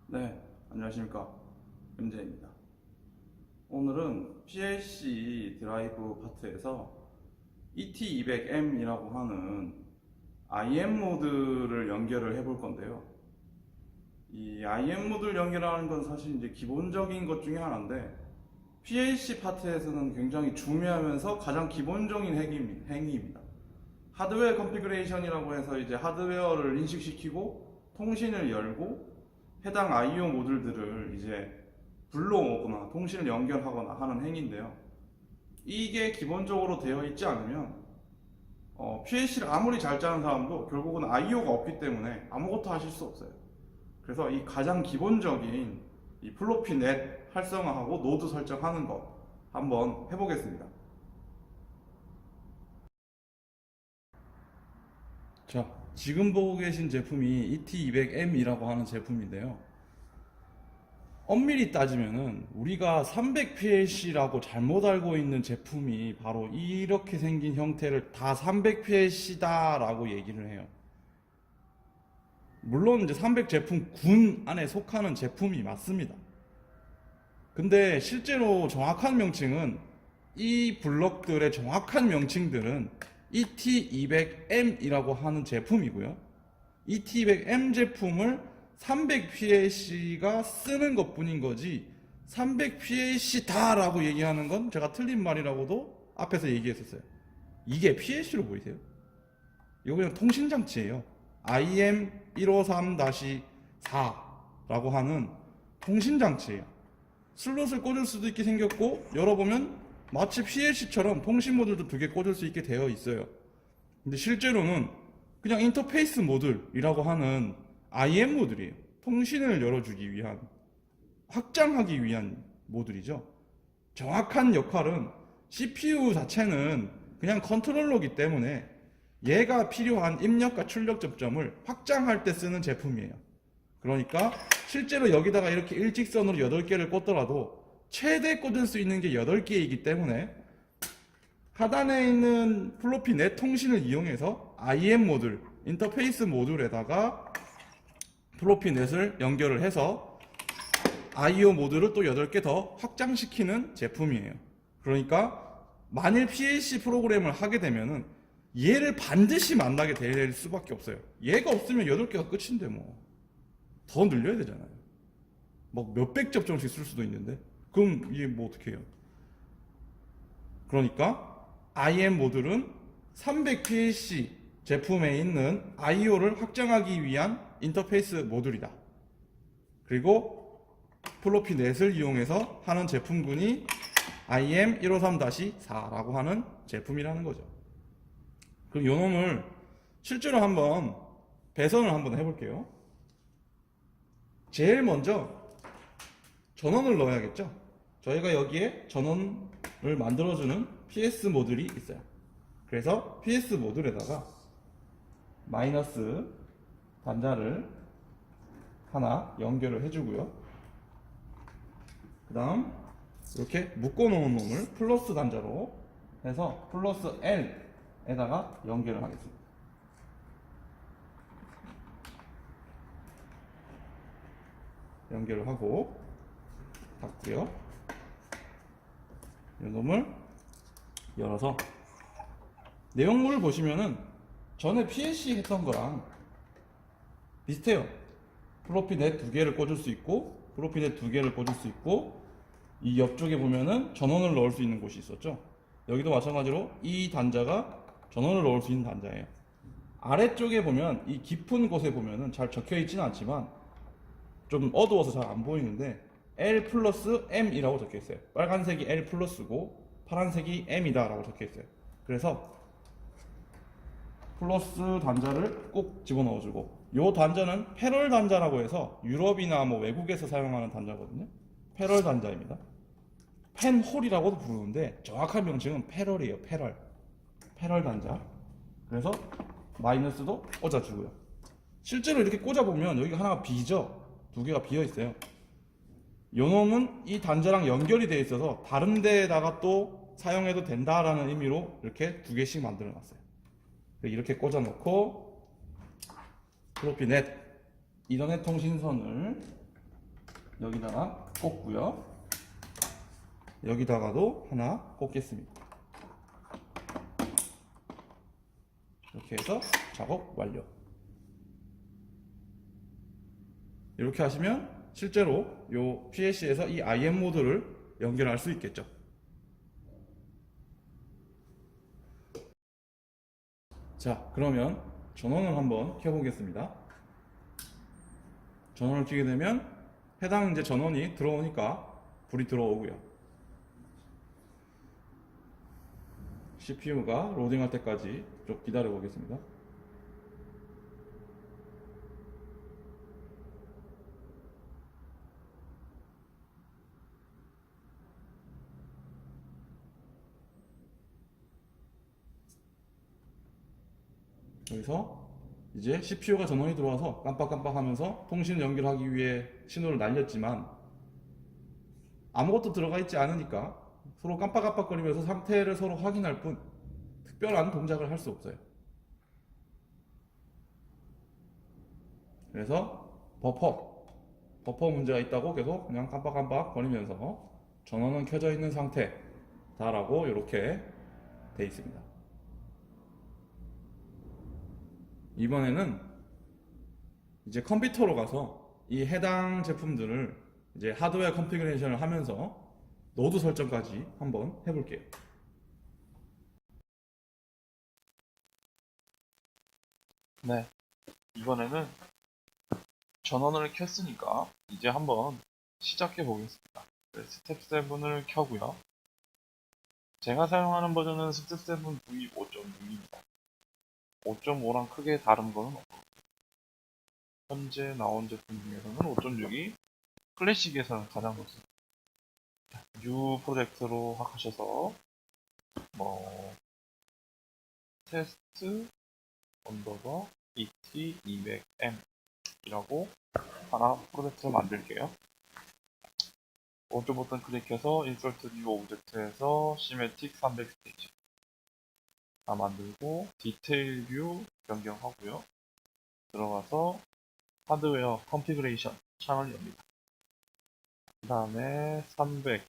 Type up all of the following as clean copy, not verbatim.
네, 안녕하십니까. MJ입니다. 오늘은 PLC 드라이브 파트에서 ET200M이라고 하는 IM 모드를 연결을 해볼 건데요. 이 IM 모드를 연결하는 건 사실 이제 기본적인 것 중에 하나인데, PLC 파트에서는 굉장히 중요하면서 가장 기본적인 행위입니다. 하드웨어 컨피그레이션이라고 해서 이제 하드웨어를 인식시키고 통신을 열고 해당 IO 모듈들을 이제 불러오거나 통신을 연결하거나 하는 행위인데요. 이게 기본적으로 되어 있지 않으면 PLC를 아무리 잘 짜는 사람도 결국은 IO가 없기 때문에 아무것도 하실 수 없어요. 그래서 이 가장 기본적인 이 플로피 넷 활성화하고 노드 설정하는 것 한번 해보겠습니다. 자, 지금 보고 계신 제품이 ET200M이라고 하는 제품인데요. 엄밀히 따지면은 우리가 300PLC라고 잘못 알고 있는 제품이 바로 이렇게 생긴 형태를 다 300PLC다라고 얘기를 해요. 물론 이제 300 제품 군 안에 속하는 제품이 맞습니다. 근데 실제로 정확한 명칭은 이 블럭들의 정확한 명칭들은 ET200M이라고 하는 제품이고요. ET200M 제품을 300PLC가 쓰는 것 뿐인 거지 300PLC다라고 얘기하는 건 제가 틀린 말이라고도 앞에서 얘기했었어요. 이게 PLC로 보이세요? 이거 그냥 통신장치예요. IM153-4라고 하는 통신장치예요. 슬롯을 꽂을 수도 있게 생겼고 열어보면 마치 PLC처럼 통신 모듈도 두 개 꽂을 수 있게 되어 있어요. 근데 실제로는 그냥 인터페이스 모듈이라고 하는 IM 모듈이에요. 통신을 열어주기 위한, 확장하기 위한 모듈이죠. 정확한 역할은 CPU 자체는 그냥 컨트롤러기 때문에 얘가 필요한 입력과 출력 접점을 확장할 때 쓰는 제품이에요. 그러니까 실제로 여기다가 이렇게 일직선으로 8개를 꽂더라도 최대 꽂을 수 있는 게 8개이기 때문에 하단에 있는 플로피 넷 통신을 이용해서 IM 모듈, 인터페이스 모듈에다가 플로피 넷을 연결을 해서 IO 모듈을 또 8개 더 확장시키는 제품이에요. 그러니까 만일 PLC 프로그램을 하게 되면은 얘를 반드시 만나게 될 수밖에 없어요. 얘가 없으면 8개가 끝인데 뭐 더 늘려야 되잖아요. 막 몇백 접종씩 쓸 수도 있는데 그럼 이게 뭐 어떻게 해요? 그러니까 IM 모듈은 300PLC 제품에 있는 IO를 확장하기 위한 인터페이스 모듈이다. 그리고 플로피 넷을 이용해서 하는 제품군이 IM153-4라고 하는 제품이라는 거죠. 그럼 이 놈을 실제로 한번 배선을 한번 해볼게요. 제일 먼저 전원을 넣어야겠죠. 저희가 여기에 전원을 만들어주는 PS 모듈이 있어요. 그래서 PS 모듈에다가 마이너스 단자를 하나 연결을 해주고요. 그 다음 이렇게 묶어놓은 놈을 플러스 단자로 해서 플러스 L에다가 연결을 하겠습니다. 연결을 하고 닫고요. 이 놈을 열어서 내용물을 보시면은 전에 PLC 했던 거랑 비슷해요. 플로피 넷 2개를 꽂을 수 있고 플로피 넷 2개를 꽂을 수 있고 이 옆쪽에 보면은 전원을 넣을 수 있는 곳이 있었죠. 여기도 마찬가지로 이 단자가 전원을 넣을 수 있는 단자예요. 아래쪽에 보면 이 깊은 곳에 보면은 잘 적혀 있지는 않지만 좀 어두워서 잘 안 보이는데 L 플러스 M이라고 적혀 있어요. 빨간색이 L 플러스고 파란색이 M이다 라고 적혀 있어요. 그래서 플러스 단자를 꼭 집어넣어주고 이 단자는 패럴 단자라고 해서 유럽이나 뭐 외국에서 사용하는 단자거든요. 패럴 단자입니다. 펜홀이라고도 부르는데 정확한 명칭은 패럴이에요. 패럴 단자. 그래서 마이너스도 꽂아주고요. 실제로 이렇게 꽂아보면 여기가 하나가 비죠. 2개가 비어있어요. 요놈은 이 단자랑 연결이 되어 있어서 다른 데에다가 또 사용해도 된다라는 의미로 이렇게 2개씩 만들어 놨어요. 이렇게 꽂아 놓고 플로피 넷 이더넷 통신선을 여기다가 꽂고요. 여기다가도 하나 꽂겠습니다. 이렇게 해서 작업 완료. 이렇게 하시면 실제로 요 PLC에서 이 IM 모드를 연결할 수 있겠죠. 자, 그러면 전원을 한번 켜보겠습니다. 전원을 켜게 되면 해당 이제 전원이 들어오니까 불이 들어오고요. CPU가 로딩할 때까지 좀 기다려 보겠습니다. 여기서 이제 CPU가 전원이 들어와서 깜빡깜빡 하면서 통신을 연결하기 위해 신호를 날렸지만 아무것도 들어가 있지 않으니까 서로 깜빡깜빡거리면서 상태를 서로 확인할 뿐 특별한 동작을 할 수 없어요. 그래서 버퍼 문제가 있다고 계속 그냥 깜빡깜빡 거리면서 전원은 켜져 있는 상태다라고 이렇게 돼 있습니다. 이번에는 이제 컴퓨터로 가서 이 해당 제품들을 이제 하드웨어 컨피그레이션을 하면서 노드 설정까지 한번 해볼게요. 네, 이번에는 전원을 켰으니까 이제 한번 시작해 보겠습니다. 스텝 7을 켜고요. 제가 사용하는 버전은 스텝 7 V5.6입니다. 5.5랑 크게 다른 거는 없고 현재 나온 제품 중에서는 5.6이 클래식에서는 가장 좋습니다. 뉴 프로젝트로 하셔서 테스트 언더버 ET200M 이라고 하나 프로젝트 만들게요. 오른쪽 버튼 클릭해서 인서트 뉴 오브젝트에서 시메틱 300 스테이지 하나 만들고 디테일 뷰 변경하고요. 들어가서 하드웨어 컨피그레이션 창을 엽니다. 그 다음에 300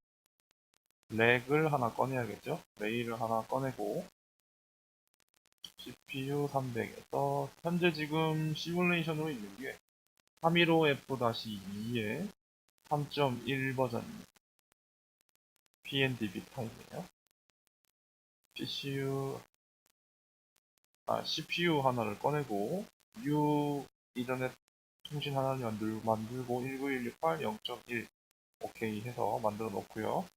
렉을 하나 꺼내야겠죠. 레일을 하나 꺼내고 CPU 300에서 현재 지금 시뮬레이션으로 있는 게 315F-2의 3.1 버전입니다. PNDB 타입이에요. CPU 하나를 꺼내고 U 이더넷 통신 하나를 만들고 19168 0.1 OK 해서 만들어 놓고요.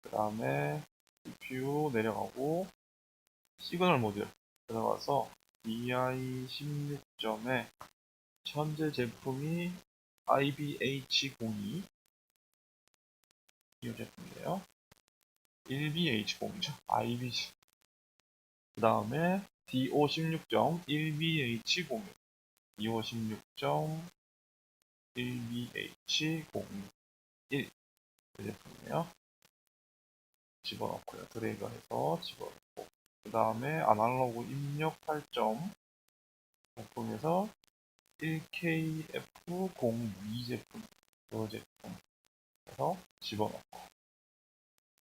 그 다음에 CPU 내려가고 시그널 모듈 들어가서 DI16점에 현재 제품이 IBH02 이 제품이에요. 1BH02죠. IBH. 그 다음에 DO16점 1BH01 DO16점 1BH01 이 제품이에요. 집어넣고요. 드래그해서 집어넣고 그 다음에 아날로그 입력 8점 제품에서 1KF02 제품 이 제품에서 집어넣고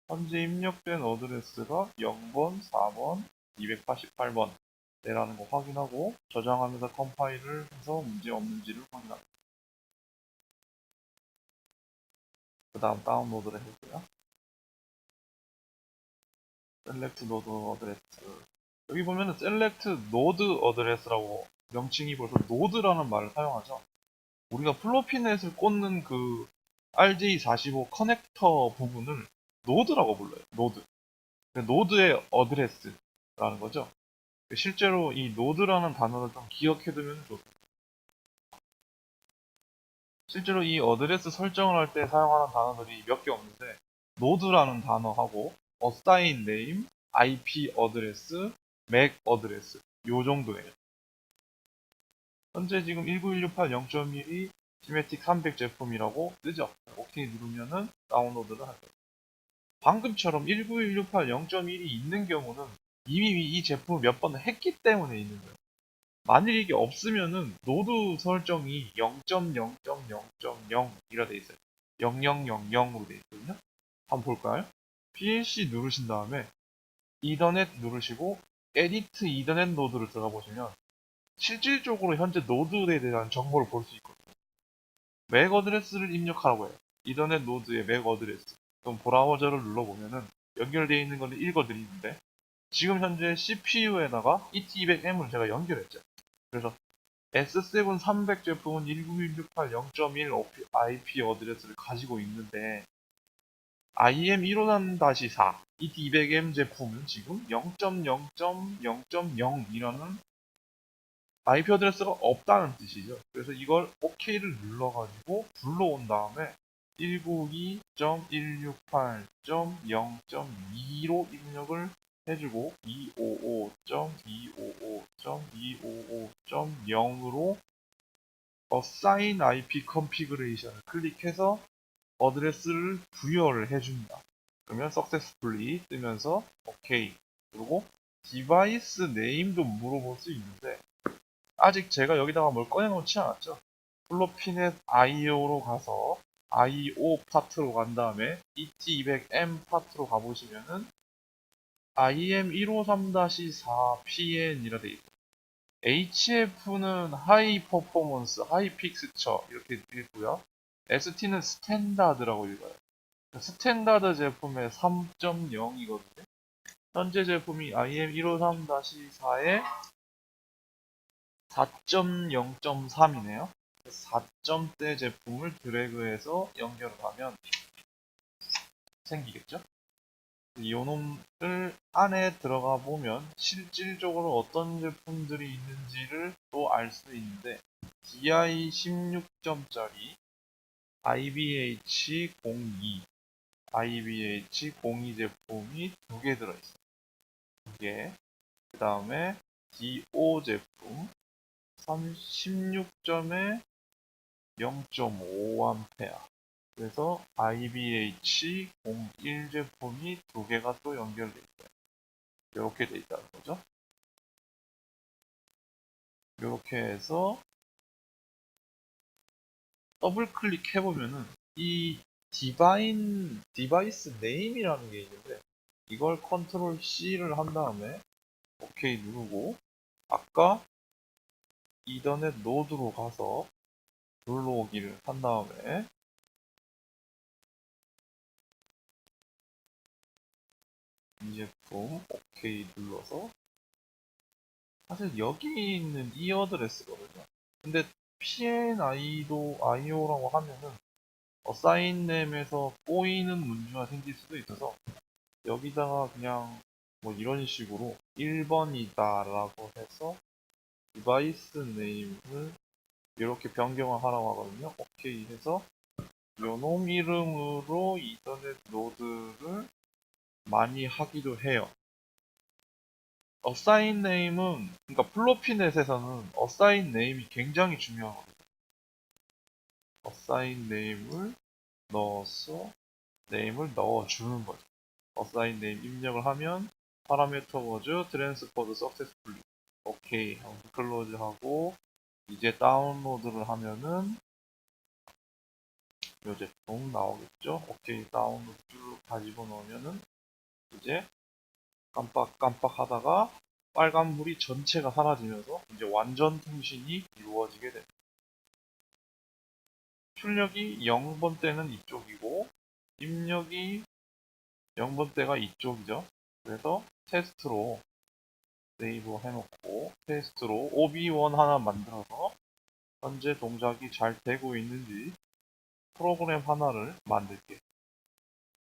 현재 입력된 어드레스가 0번, 4번, 288번 네라는 거 확인하고 저장하면서 컴파일을 해서 문제 없는지를 확인합니다. 그 다음 다운로드를 해볼게요. 셀렉트 노드 어드레스 여기 보면은 셀렉트 노드 어드레스라고 명칭이 벌써 노드라는 말을 사용하죠. 우리가 플로피넷을 꽂는 그 RJ45 커넥터 부분을 노드라고 불러요. 노드. 노드의 어드레스라는 거죠. 실제로 이 노드라는 단어를 좀 기억해두면 좋습니다. 실제로 이 어드레스 설정을 할 때 사용하는 단어들이 몇 개 없는데 노드라는 단어하고 assign name, IP 어드레스, MAC 어드레스 요 정도예요. 현재 지금 19168 0.1이 시메틱 300 제품이라고 뜨죠. OK 누르면은 다운로드를 할 거예요. 방금처럼 19168 0.1이 있는 경우는 이미 이 제품을 몇 번 했기 때문에 있는 거예요. 만일 이게 없으면은 노드 설정이 0.0.0.0이라 돼 있어요. 0000으로 돼 있거든요. 한번 볼까요? PLC 누르신 다음에 이더넷 누르시고 에디트 이더넷 노드를 들어가 보시면 실질적으로 현재 노드에 대한 정보를 볼 수 있거든요. 맥 어드레스를 입력하라고 해요. 이더넷 노드의 맥 어드레스. 그럼 브라우저를 눌러보면은 연결되어 있는 거는 읽어드리는데 지금 현재 CPU에다가 ET200M을 제가 연결했죠. 그래서 S7 300 제품은 19168 0.1 IP 어드레스를 가지고 있는데 IM153-4 ET200M 제품은 지금 0.0.0.0이라는 IP 어드레스가 없다는 뜻이죠. 그래서 이걸 OK를 눌러가지고 불러온 다음에 192.168.0.2로 입력을 해주고 255.255.255.0으로 Assign IP Configuration을 클릭해서 어드레스를 부여를 해줍니다. 그러면 Successfully 뜨면서 OK. 그리고 디바이스 네임도 물어볼 수 있는데 아직 제가 여기다가 뭘 꺼내놓지 않았죠. 플로피넷 IO로 가서 IO 파트로 간 다음에 ET200M 파트로 가보시면은 IM153-4PN이라 돼 있고 HF는 하이 퍼포먼스, 하이 픽스처 이렇게 읽고요. ST는 스탠다드라고 읽어요. 스탠다드 제품의 3.0이거든요. 현재 제품이 IM153-4의 4.0.3이네요. 4점대 제품을 드래그해서 연결을 하면 생기겠죠? 이 놈을 안에 들어가 보면 실질적으로 어떤 제품들이 있는지를 또 알 수 있는데 DI 16점짜리 IBH02 IBH02 제품이 두 개 들어있어요. 두 개. 그 다음에 DO 제품 16점에 0.5A. 그래서 IBH01 제품이 두 개가 또 연결되어 있어요. 이렇게 돼 있다는 거죠. 이렇게 해서 더블 클릭해보면은 이 디바이스 네임이라는 게 있는데 이걸 컨트롤 C를 한 다음에 OK 누르고 아까 이더넷 노드로 가서 불러오기를 한 다음에 이 제품 OK 눌러서 사실 여기 있는 이 어드레스거든요. 근데 PNI도 IO라고 하면은 어사인 넴에서 꼬이는 문제가 생길 수도 있어서 여기다가 그냥 뭐 이런 식으로 1번이다 라고 해서 디바이스 네임을 이렇게 변경을 하라고 하거든요. 오케이 해서 요놈 이름으로 이더넷 노드를 많이 하기도 해요. 어사인 네임은 그러니까 플로피넷에서는 어사인 네임이 굉장히 중요하거든요. 어사인 네임을 넣어서 네임을 넣어주는 거죠. 어사인 네임 입력을 하면 파라미터 워즈 트랜스퍼드 석세스풀리 오케이 하고 클로즈 하고 이제 다운로드를 하면은 요 제품 나오겠죠. 오케이 다운로드 쭉 가지고 넣으면은 이제 깜빡깜빡 하다가 빨간불이 전체가 사라지면서 이제 완전 통신이 이루어지게 됩니다. 출력이 0번대는 이쪽이고 입력이 0번대가 이쪽이죠. 그래서 테스트로 세이브 해놓고 테스트로 OB1 하나 만들어서 현재 동작이 잘 되고 있는지 프로그램 하나를 만들게.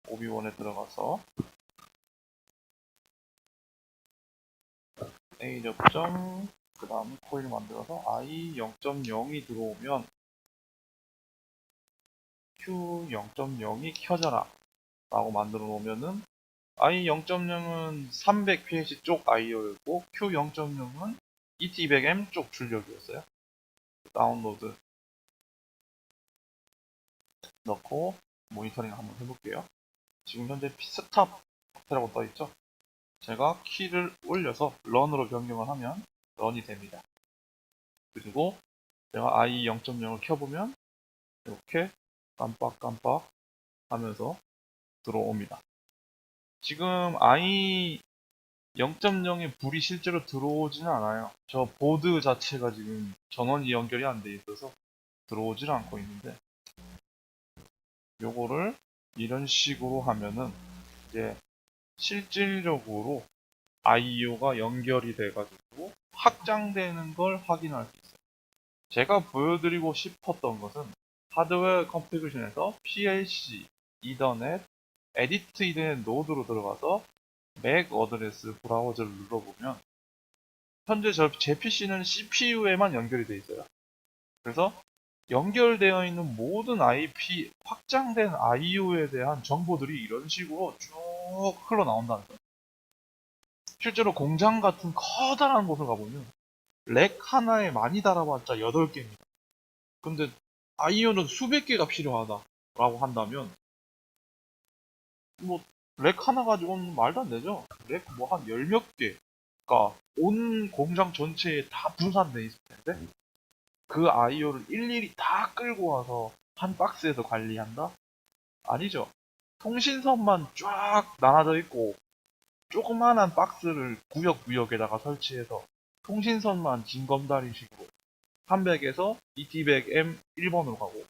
OB1에 들어가서 A 접점 그 다음에 코일 만들어서 I 0.0이 들어오면 Q 0.0이 켜져라 라고 만들어 놓으면은 I 0.0은 300pH 쪽 IO였고 Q 0.0은 ET200M 쪽 출력이었어요. 다운로드 넣고 모니터링 한번 해볼게요. 지금 현재 스탑 상태라고 떠있죠? 제가 키를 올려서 런으로 변경을 하면 런이 됩니다. 그리고 제가 i 0.0을 켜보면 이렇게 깜빡깜빡 하면서 들어옵니다. 지금 i 0.0의 불이 실제로 들어오지는 않아요. 저 보드 자체가 지금 전원이 연결이 안 돼 있어서 들어오질 않고 있는데, 요거를 이런 식으로 하면은 이제 실질적으로 IO가 연결이 돼가지고 확장되는 걸 확인할 수 있어요. 제가 보여드리고 싶었던 것은 하드웨어 컨피그레이션에서 PLC, 이더넷, 에디트 이더넷 노드로 들어가서 맥 어드레스 브라우저를 눌러보면 현재 제 PC는 CPU에만 연결이 되어 있어요. 그래서 연결되어 있는 모든 IP, 확장된 IO에 대한 정보들이 이런 식으로 쭉 흘러나온다는 거예요. 실제로 공장 같은 커다란 곳을 가보면 렉 하나에 많이 달아봤자 8개입니다. 근데 IO는 수백 개가 필요하다라고 한다면 뭐 렉 하나 가지고는 말도 안 되죠. 렉 뭐 한 열 몇 개가 온 공장 전체에 다 분산돼 있을 텐데 그 IO를 일일이 다 끌고 와서 한 박스에서 관리한다? 아니죠. 통신선만 쫙 나눠져 있고 조그만한 박스를 구역구역에다가 설치해서 통신선만 징검다리식으로 300에서 ET100M 1번으로 가고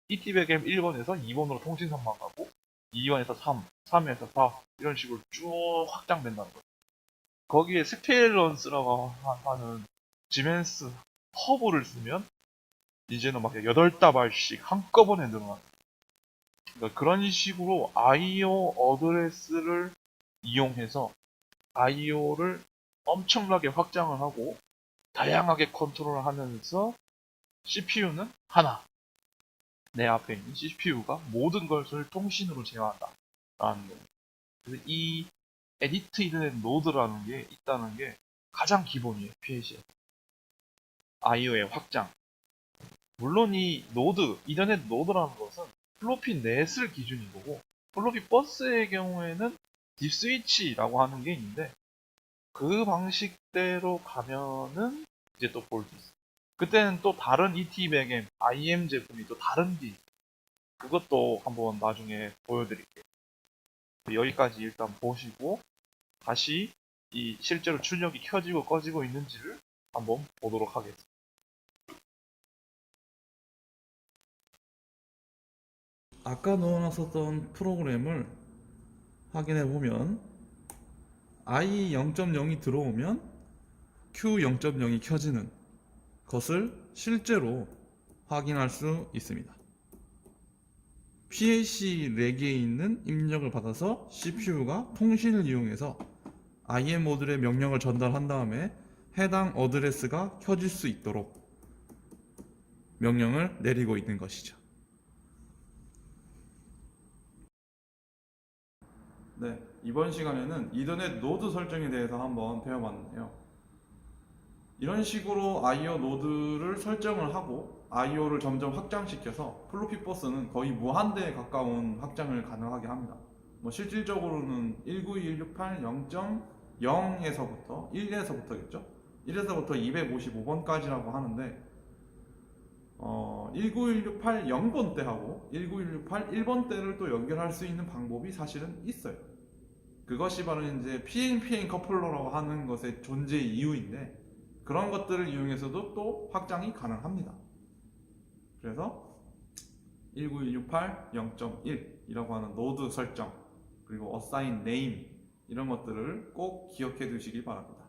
ET100M 1번에서 2번으로 통신선만 가고 2번에서 3, 3에서 4 이런 식으로 쭉 확장된다는 거예요. 거기에 스케일런스라고 하는 지멘스 허브를 쓰면 이제는 막 8다발씩 한꺼번에 늘어나요. 그러니까 그런 식으로 IO 어드레스를 이용해서 IO를 엄청나게 확장을 하고 다양하게 컨트롤을 하면서 CPU는 하나. 내 앞에 있는 CPU가 모든 것을 통신으로 제어한다. 라는 거예요. 그래서 이 에디트 이더넷 노드라는 게 있다는 게 가장 기본이에요. PLC에. IO의 확장. 물론 이 노드, 이더넷 노드라는 것은 플로피 넷을 기준인 거고, 플로피 버스의 경우에는 딥스위치라고 하는 게 있는데, 그 방식대로 가면은 이제 또 볼 수 있어요. 그때는 또 다른 ET100M, IM 제품이 또 다른 게 있어요. 그것도 한번 나중에 보여드릴게요. 여기까지 일단 보시고, 다시 이 실제로 출력이 켜지고 꺼지고 있는지를 한번 보도록 하겠습니다. 아까 넣어놨었던 프로그램을 확인해 보면 i 0.0이 들어오면 q 0.0이 켜지는 것을 실제로 확인할 수 있습니다. PLC 렉에 있는 입력을 받아서 CPU가 통신을 이용해서 IM 모듈의 명령을 전달한 다음에 해당 어드레스가 켜질 수 있도록 명령을 내리고 있는 것이죠. 네, 이번 시간에는 이더넷 노드 설정에 대해서 한번 배워봤는데요. 이런 식으로 IO 노드를 설정을 하고 IO를 점점 확장시켜서 플로피 버스는 거의 무한대에 가까운 확장을 가능하게 합니다. 뭐 실질적으로는 192.168 0.0에서부터 1에서부터겠죠? 1에서부터 255번까지라고 하는데 19168 0번 대하고 19168 1번 대를 또 연결할 수 있는 방법이 사실은 있어요. 그것이 바로 이제 PNPN 커플러라고 하는 것의 존재의 이유인데 그런 것들을 이용해서도 또 확장이 가능합니다. 그래서 19168 0.1이라고 하는 노드 설정 그리고 assign name 이런 것들을 꼭 기억해 두시기 바랍니다.